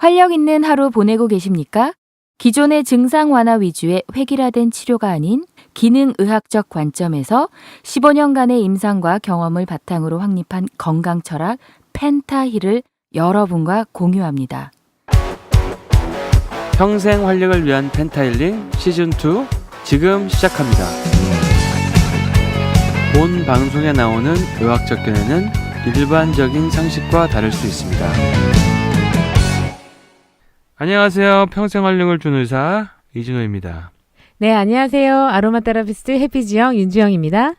활력 있는 하루 보내고 계십니까? 기존의 증상 완화 위주의 획일화된 치료가 아닌 기능의학적 관점에서 15년간의 임상과 경험을 바탕으로 확립한 건강 철학 펜타힐을 여러분과 공유합니다. 평생 활력을 위한 펜타힐링 시즌2 지금 시작합니다. 본 방송에 나오는 의학적 견해는 일반적인 상식과 다를 수 있습니다. 안녕하세요. 평생 활력을 준 의사 이진호입니다. 네, 안녕하세요. 아로마 테라피스트 해피지영 윤주영입니다.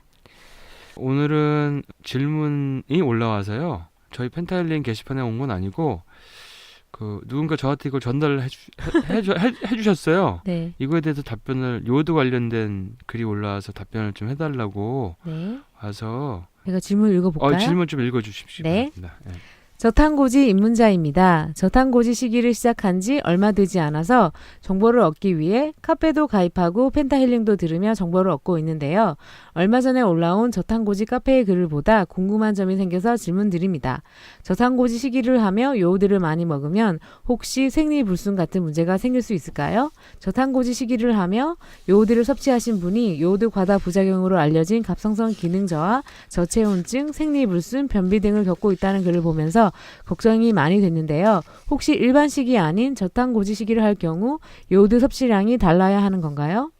오늘은 질문이 올라와서요. 저희 펜타힐링 게시판에 온 건 아니고 누군가 저한테 이걸 전달을 해주셨어요. 네. 이거에 대해서 답변을 요오드 관련된 글이 올라와서 답변을 좀 해달라고 네. 와서 제가 질문 읽어볼까요? 질문 좀 읽어주십시오. 네. 네. 저탄고지 입문자입니다. 저탄고지 시기를 시작한 지 얼마 되지 않아서 정보를 얻기 위해 카페도 가입하고 펜타힐링도 들으며 정보를 얻고 있는데요. 얼마 전에 올라온 저탄고지 카페의 글을 보다 궁금한 점이 생겨서 질문드립니다. 저탄고지 시기를 하며 요오드를 많이 먹으면 혹시 생리불순 같은 문제가 생길 수 있을까요? 저탄고지 시기를 하며 요오드를 섭취하신 분이 요오드 과다 부작용으로 알려진 갑상선 기능 저하, 저체온증, 생리불순, 변비 등을 겪고 있다는 글을 보면서 걱정이 많이 됐는데요. 혹시 일반 시기 아닌 저탄고지 시기를 할 경우 요오드 섭취량이 달라야 하는 건가요?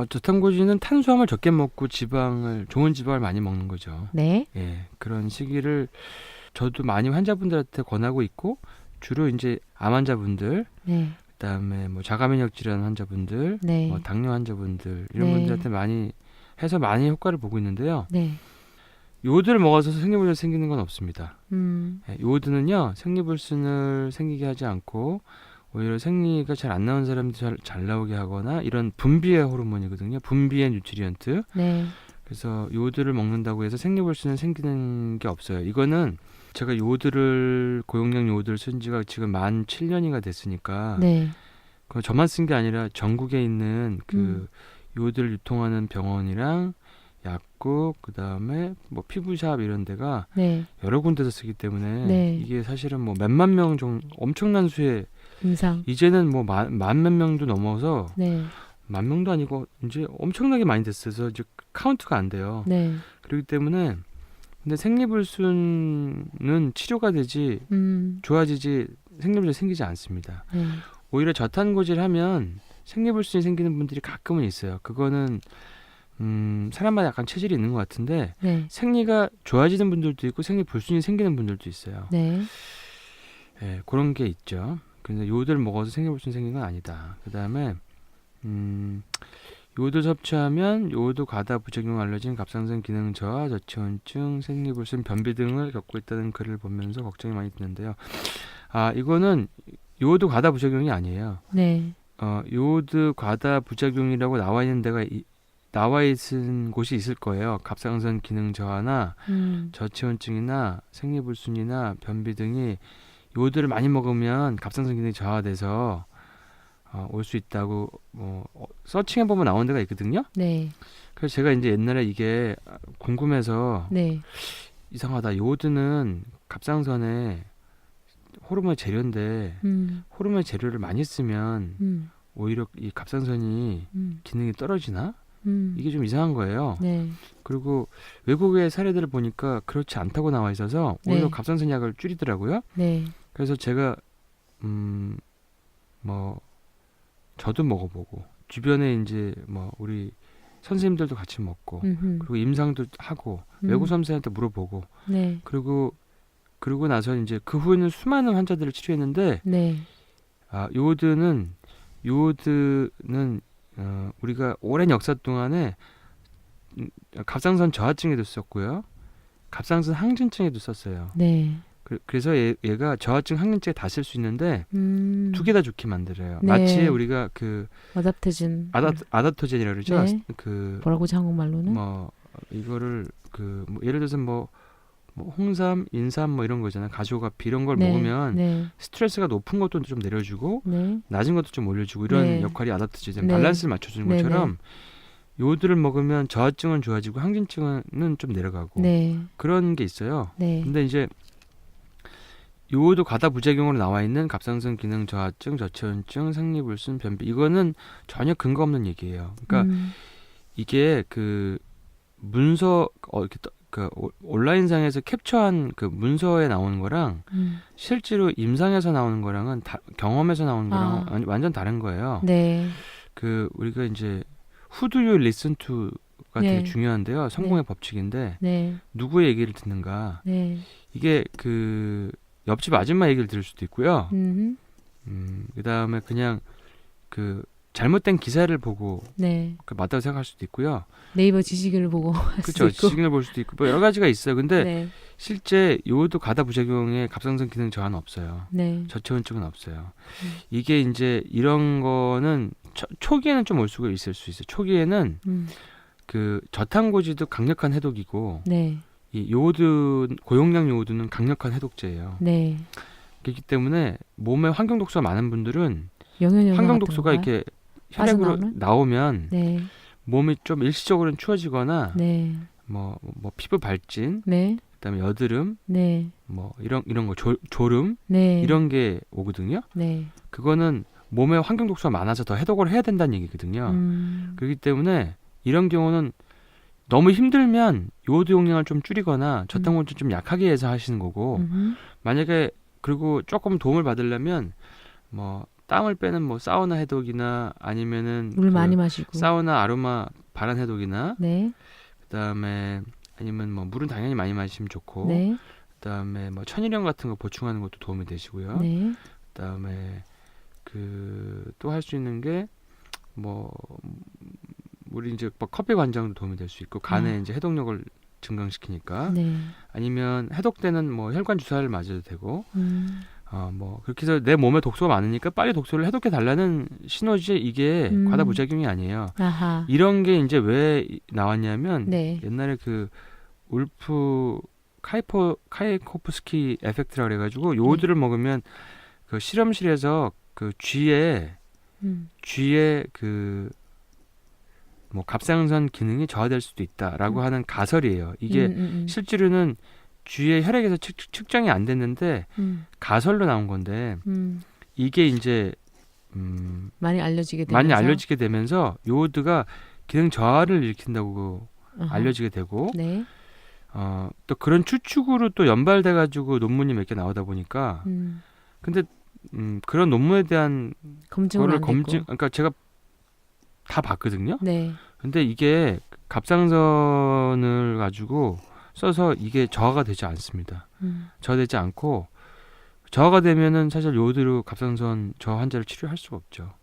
저탄고지는 탄수화물 적게 먹고 좋은 지방을 많이 먹는 거죠. 네. 예, 그런 시기를 저도 많이 환자분들한테 권하고 있고 주로 이제 암 환자분들, 네. 그다음에 자가면역 질환 환자분들, 네. 당뇨 환자분들 이런 네. 분들한테 많이 해서 많이 효과를 보고 있는데요. 네. 요오드를 먹어서 생리불순 생기는 건 없습니다. 네. 요오드는요 생리불순을 생기게 하지 않고 오히려 생리가 잘 안 나온 사람도 잘 나오게 하거나 이런 분비의 호르몬이거든요. 분비의 뉴트리언트. 네. 그래서 요오드를 먹는다고 해서 생리불순은 생기는 게 없어요. 이거는 제가 고용량 요오드를 쓴 지가 지금 만 7년이가 됐으니까 네. 저만 쓴 게 아니라 전국에 있는 요오드를 유통하는 병원이랑 약국, 그다음에 피부샵 이런 데가 네. 여러 군데서 쓰기 때문에 네. 이게 사실은 몇만 명 정도 엄청난 수의 임상. 이제는 만 몇 명도 넘어서 네. 만 명도 아니고 이제 엄청나게 많이 됐어서 이제 카운트가 안 돼요. 네. 그렇기 때문에 근데 생리불순은 치료가 되지 좋아지지 생리불순이 생기지 않습니다. 네. 오히려 저탄고지를 하면 생리불순이 생기는 분들이 가끔은 있어요. 그거는 사람마다 약간 체질이 있는 것 같은데 네. 생리가 좋아지는 분들도 있고 생리불순이 생기는 분들도 있어요. 네. 예, 그런 게 있죠. 근데 요오드를 먹어서 생리불순 생긴 건 아니다. 그 다음에 요오드 섭취하면 요오드 과다 부작용 알려진 갑상선 기능 저하, 저체온증, 생리불순, 변비 등을 겪고 있다는 글을 보면서 걱정이 많이 드는데요. 이거는 요오드 과다 부작용이 아니에요. 네. 요오드 과다 부작용이라고 나와 있는 곳이 있을 거예요. 갑상선 기능 저하나 저체온증이나 생리불순이나 변비 등이 요오드를 많이 먹으면 갑상선 기능이 저하돼서 올 수 있다고 서칭해보면 나오는 데가 있거든요. 네. 그래서 제가 이제 옛날에 이게 궁금해서 네. 이상하다. 요오드는 갑상선에 호르몬 재료인데 호르몬 재료를 많이 쓰면 오히려 이 갑상선이 기능이 떨어지나? 이게 좀 이상한 거예요. 네. 그리고 외국의 사례들을 보니까 그렇지 않다고 나와 있어서 오히려 네. 갑상선 약을 줄이더라고요. 네. 그래서 제가 저도 먹어보고 주변에 이제 우리 선생님들도 같이 먹고 그리고 임상도 하고 외국 선생님한테 물어보고 네. 그리고 나서 이제 그 후에는 수많은 환자들을 치료했는데 네. 요오드는 우리가 오랜 역사 동안에 갑상선 저하증에도 썼고요. 갑상선 항진증에도 썼어요. 네. 그래서 얘가 저하증 항진증에 다 쓸 수 있는데 두 개 다 좋게 만들어요. 네. 마치 우리가 아답토젠이라고 그러죠. 네. 뭐라고지 한국말로는? 이거를 예를 들어서 홍삼, 인삼 이런 거 있잖아요. 가시오가피 이런 걸 네. 먹으면 네. 스트레스가 높은 것도 좀 내려주고 네. 낮은 것도 좀 올려주고 이런 네. 역할이 아답토젠 네. 밸런스를 맞춰주는 네. 것처럼 요오드를 먹으면 저하증은 좋아지고 항진증은 좀 내려가고 네. 그런 게 있어요. 네. 근데 이제 요오드 과다 부작용으로 나와 있는 갑상선 기능 저하증, 저체온증, 생리불순, 변비 이거는 전혀 근거 없는 얘기예요. 그러니까 이게 그 문서 이렇게 그 온라인상에서 캡처한 그 문서에 나오는 거랑 실제로 임상에서 나오는 거랑은 경험에서 나오는 거랑 완전 다른 거예요. 네. 그 우리가 이제 Who do you listen to가 네. 되게 중요한데요. 성공의 네. 법칙인데 네. 누구의 얘기를 듣는가. 네. 이게 그 옆집 아줌마 얘기를 들을 수도 있고요. 그다음에 그냥 그 잘못된 기사를 보고 네. 맞다고 생각할 수도 있고요. 네이버 지식을 보고 할 수도 그렇죠. 있고. 지식을 볼 수도 있고 뭐 여러 가지가 있어요. 근데 네. 실제 요오드 과다 부작용에 갑상선 기능 저하는 없어요. 네. 저체온증은 없어요. 이게 이제 이런 거는 초기에는 좀 올 수가 있을 수 있어요. 초기에는 그 저탄고지도 강력한 해독이고 네. 이 요오드 고용량 요오드는 강력한 해독제예요. 네. 그렇기 때문에 몸에 환경 독소가 많은 분들은 영양제 환경 독소가 이렇게 혈액으로 빠져나오는? 나오면 네. 몸이 좀 일시적으로는 추워지거나 네. 뭐 피부 발진, 네. 그다음에 여드름, 네. 뭐 이런 거 졸음 네. 이런 게 오거든요. 네. 그거는 몸에 환경 독소가 많아서 더 해독을 해야 된다는 얘기거든요. 그렇기 때문에 이런 경우는 너무 힘들면 요오드 용량을 좀 줄이거나 저탄고지 좀 약하게 해서 하시는 거고 만약에 그리고 조금 도움을 받으려면 뭐 땀을 빼는 뭐 사우나 해독이나 아니면은 물 많이 마시고. 사우나 아로마 발한 해독이나 네. 그다음에 아니면 뭐 물은 당연히 많이 마시면 좋고 네. 그다음에 뭐 천일염 같은 거 보충하는 것도 도움이 되시고요. 네. 그다음에 그 또 할 수 있는 게 뭐 우리 이제 뭐 커피 관장도 도움이 될 수 있고 간에 이제 해독력을 증강시키니까 네. 아니면 해독되는 뭐 혈관 주사를 맞아도 되고 뭐 그렇게 해서 내 몸에 독소가 많으니까 빨리 독소를 해독해 달라는 신호지 이게 과다 부작용이 아니에요. 아하. 이런 게 이제 왜 나왔냐면 네. 옛날에 그 울프 카이코프스키 에펙트라 그래가지고 요오드를 먹으면 그 실험실에서 그 쥐의 그 뭐 갑상선 기능이 저하될 수도 있다라고 하는 가설이에요. 이게 실제로는 쥐의 혈액에서 측정이 안 됐는데 가설로 나온 건데 이게 이제 많이 알려지게 되면서 요오드가 기능 저하를 일으킨다고 알려지게 되고 네. 또 그런 추측으로 또 연발돼 가지고 논문이 몇 개 나오다 보니까 근데 그런 논문에 대한 검증을 그러니까 제가 다 봤거든요. 네. 근데 이게 갑상선을 가지고 써서 이게 저하가 되지 않습니다. 저하되지 않고 저하가 되면은 사실 요오드로 갑상선 저하 환자를 치료할 수가 없죠.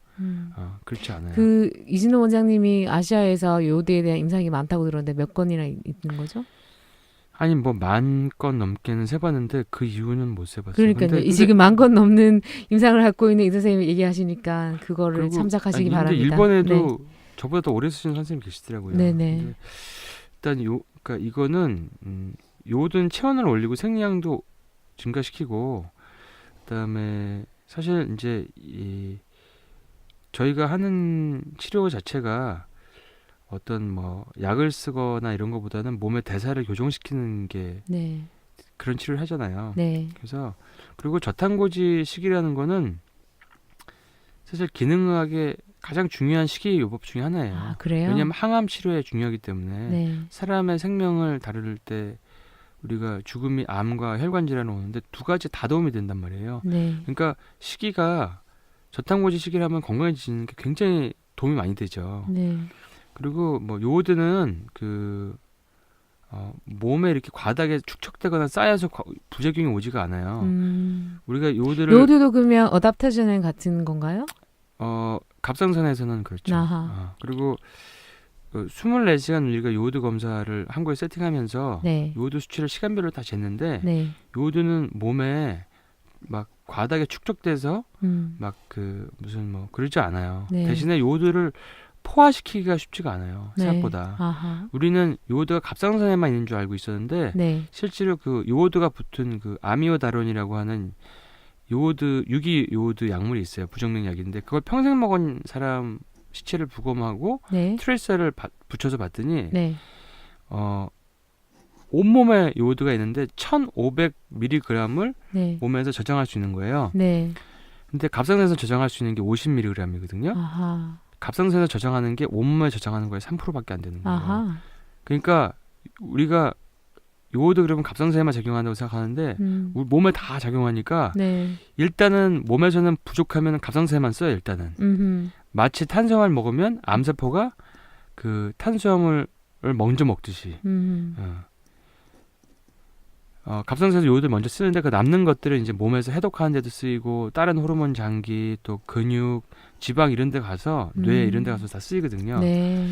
그렇지 않아요. 그 이진호 원장님이 아시아에서 요오드에 대한 임상이 많다고 들었는데 몇 건이나 있는 거죠? 아니 뭐 10,000건 넘게는 세봤는데 그 이유는 못 세봤어요. 그러니까요. 근데 지금 10,000건 넘는 임상을 갖고 있는 의사 선생님이 얘기하시니까 그거를 그리고, 참작하시기 근데 바랍니다. 일본에도 네. 저보다 더 오래 쓰신 선생님 계시더라고요. 네네. 근데 일단 그러니까 이거는 요오드는 체온을 올리고 생리량도 증가시키고 그다음에 사실 이제 저희가 하는 치료 자체가 어떤 뭐 약을 쓰거나 이런 것보다는 몸의 대사를 교정시키는 게 네. 그런 치료를 하잖아요. 네. 그래서 그리고 저탄고지식이라는 거는 사실 기능의학의 가장 중요한 식이 요법 중에 하나예요. 아, 그래요? 왜냐하면 항암 치료에 중요하기 때문에 네. 사람의 생명을 다룰 때 우리가 죽음이 암과 혈관 질환이 오는데 두 가지 다 도움이 된단 말이에요. 네. 그러니까 시기가 저탄고지 시기라면 건강해지는 게 굉장히 도움이 많이 되죠. 네. 그리고 뭐 요오드는 그 몸에 이렇게 과다하게 축적되거나 쌓여서 부작용이 오지가 않아요. 우리가 요오드도 그러면 어답터전 같은 건가요? 갑상선에서는 그렇죠. 그리고 24시간 우리가 요오드 검사를 한 거에 세팅하면서 네. 요오드 수치를 시간별로 다 쟀는데 네. 요오드는 몸에 막 과다하게 축적돼서 막 그 무슨 뭐 그러지 않아요. 네. 대신에 요오드를 포화시키기가 쉽지가 않아요. 네. 생각보다. 아하. 우리는 요오드가 갑상선에만 있는 줄 알고 있었는데 네. 실제로 그 요오드가 붙은 그 아미오다론이라고 하는 유기 요오드 약물이 있어요. 부정맥 약인데 그걸 평생 먹은 사람 시체를 부검하고 네. 트레이서를 붙여서 봤더니 네. 온몸에 요오드가 있는데 1,500mg을 네. 몸에서 저장할 수 있는 거예요. 네. 근데 갑상선에서 저장할 수 있는 게 50mg이거든요. 아하. 갑상선에서 저장하는 게 온몸에 저장하는 거에 3%밖에 안 되는 거예요. 아하. 그러니까 우리가 요오드 그러면 갑상선에만 작용한다고 생각하는데 우리 몸에 다 작용하니까 네. 일단은 몸에서는 부족하면 갑상선에만 써요. 일단은 마치 탄수화물 먹으면 암세포가 그 탄수화물을 먼저 먹듯이 갑상선에서 요오드를 먼저 쓰는데 그 남는 것들은 이제 몸에서 해독하는 데도 쓰이고 다른 호르몬 장기 또 근육 지방 이런 데 가서 뇌 이런 데 가서 다 쓰이거든요. 네.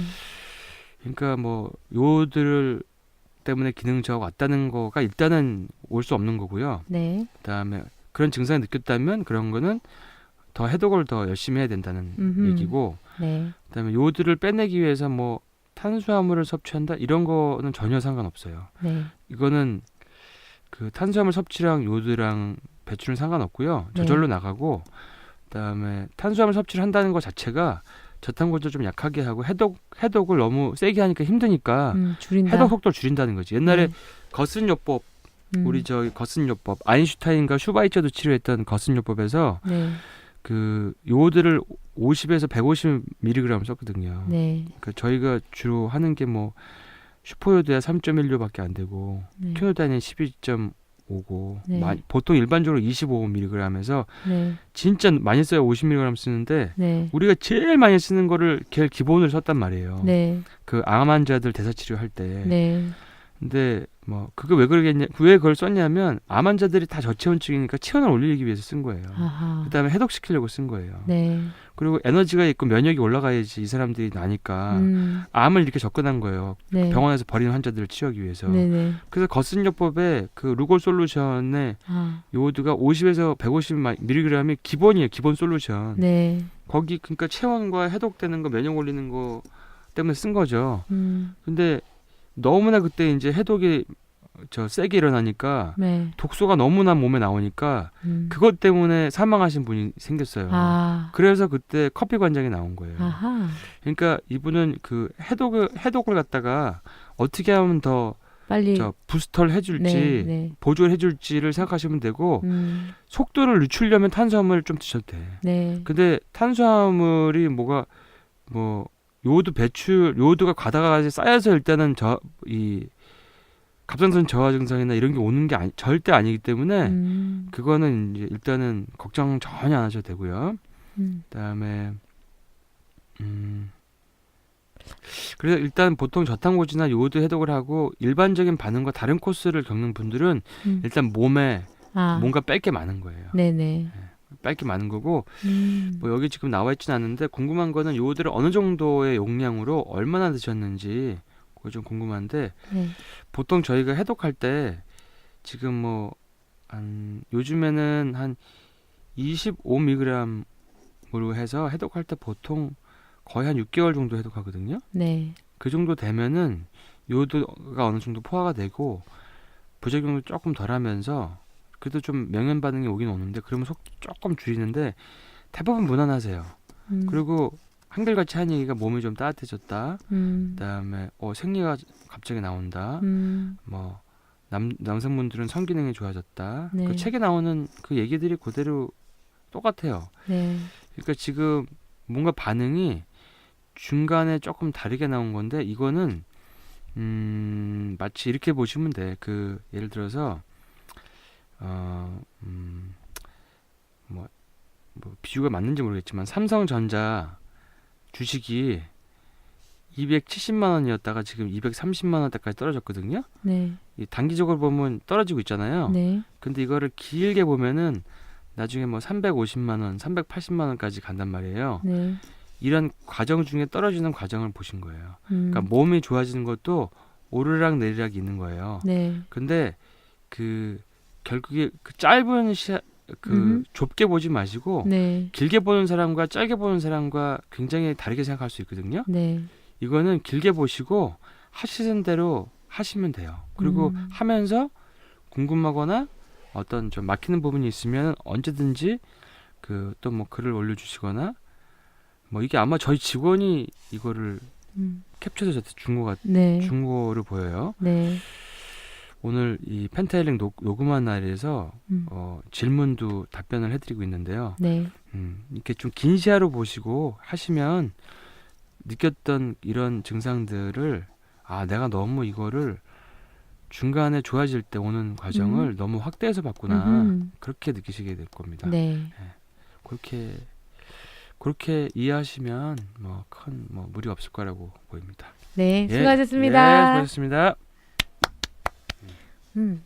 그러니까 뭐 요오드를 때문에 기능 저하가 왔다는 거가 일단은 올 수 없는 거고요. 네. 그다음에 그런 증상이 느꼈다면 그런 거는 더 해독을 더 열심히 해야 된다는 얘기고 네. 그다음에 요오드를 빼내기 위해서 뭐 탄수화물을 섭취한다 이런 거는 전혀 상관없어요. 네. 이거는 그 탄수화물 섭취랑 요오드랑 배출은 상관없고요. 네. 저절로 나가고 그다음에 탄수화물 섭취를 한다는 것 자체가 저탄고지를 좀 약하게 하고 해독을 너무 세게 하니까 힘드니까 줄인다. 해독 속도를 줄인다는 거지. 옛날에 네. 거슨요법 우리 저기 거슨요법 아인슈타인과 슈바이처도 치료했던 거슨요법에서 네. 그 요오드를 50에서 150mg 썼거든요. 네. 그러니까 저희가 주로 하는 게 뭐 슈퍼요드야 3.1료밖에 안 되고 네. 큐노다니는 12.5고 네. 보통 일반적으로 25mg에서 네. 진짜 많이 써야 50mg 쓰는데 네. 우리가 제일 많이 쓰는 거를 걔 기본으로 썼단 말이에요. 네. 그 암 환자들 대사 치료할 때. 네. 근데 뭐 그거 왜 그걸 썼냐면 암 환자들이 다 저체온증이니까 체온을 올리기 위해서 쓴 거예요. 아하. 그다음에 해독시키려고 쓴 거예요. 네. 그리고 에너지가 있고 면역이 올라가야지 이 사람들이 나니까 암을 이렇게 접근한 거예요. 네. 병원에서 버리는 환자들을 치료하기 위해서. 네네. 그래서 거슨요법에 그 루골 솔루션에 아. 요오드가 50에서 150mg이 기본이에요. 기본 솔루션. 네. 거기 그러니까 체온과 해독되는 거 면역 올리는 거 때문에 쓴 거죠. 근데 너무나 그때 이제 해독이 세게 일어나니까 네. 독소가 너무나 몸에 나오니까 그것 때문에 사망하신 분이 생겼어요. 아. 그래서 그때 커피 관장이 나온 거예요. 아하. 그러니까 이분은 그 해독을 갖다가 어떻게 하면 더 빨리 부스터를 해줄지 네. 네. 보조를 해줄지를 생각하시면 되고 속도를 늦추려면 탄수화물을 좀 드셔도 돼. 네. 근데 탄수화물이 요오드가 과다가 쌓여서 일단은 이 갑상선 저하 증상이나 이런 게 오는 게 절대 아니기 때문에 그거는 이제 일단은 걱정 전혀 안 하셔도 되고요. 그다음에 그래서 일단 보통 저탄고지나 요오드 해독을 하고 일반적인 반응과 다른 코스를 겪는 분들은 일단 몸에 뭔가 뺄 게 많은 거예요. 네네. 뺄 게 많은 거고 뭐 여기 지금 나와 있지는 않은데 궁금한 거는 요오드를 어느 정도의 용량으로 얼마나 드셨는지 그거 좀 궁금한데 네. 보통 저희가 해독할 때 지금 요즘에는 한 25mg으로 해서 해독할 때 보통 거의 한 6개월 정도 해독하거든요. 네. 그 정도 되면은 요오드가 어느 정도 포화가 되고 부작용도 조금 덜하면서 그래도 좀 명현 반응이 오긴 오는데 그러면 속도 조금 줄이는데 대부분 무난하세요. 그리고 한결같이 한 얘기가 몸이 좀 따뜻해졌다. 그다음에 생리가 갑자기 나온다. 뭐 남성분들은 성기능이 좋아졌다. 네. 그 책에 나오는 그 얘기들이 그대로 똑같아요. 네. 그러니까 지금 뭔가 반응이 중간에 조금 다르게 나온 건데 이거는 마치 이렇게 보시면 돼. 그 예를 들어서 뭐 비유가 맞는지 모르겠지만 삼성전자 주식이 270만 원이었다가 지금 230만 원대까지 떨어졌거든요. 네. 이 단기적으로 보면 떨어지고 있잖아요. 네. 근데 이거를 길게 보면은 나중에 뭐 350만 원, 380만 원까지 간단 말이에요. 네. 이런 과정 중에 떨어지는 과정을 보신 거예요. 그러니까 몸이 좋아지는 것도 오르락 내리락 있는 거예요. 네. 근데 그 결국에 그 짧은 좁게 보지 마시고 네. 길게 보는 사람과 짧게 보는 사람과 굉장히 다르게 생각할 수 있거든요. 네. 이거는 길게 보시고 하시는 대로 하시면 돼요. 그리고 하면서 궁금하거나 어떤 좀 막히는 부분이 있으면 언제든지 또 뭐 글을 올려주시거나 뭐 이게 아마 저희 직원이 이거를 캡처해서 저한테 준 거를 보여요. 네. 오늘 이 펜타힐링 녹음한 날에서 음. 질문도 답변을 해드리고 있는데요. 네. 이렇게 좀 긴 시야로 보시고 하시면 느꼈던 이런 증상들을 내가 너무 이거를 중간에 좋아질 때 오는 과정을 너무 확대해서 봤구나. 음흠. 그렇게 느끼시게 될 겁니다. 네. 그렇게 이해하시면 큰 무리 없을 거라고 보입니다. 네, 예, 수고하셨습니다. 예, 수고하셨습니다. 음.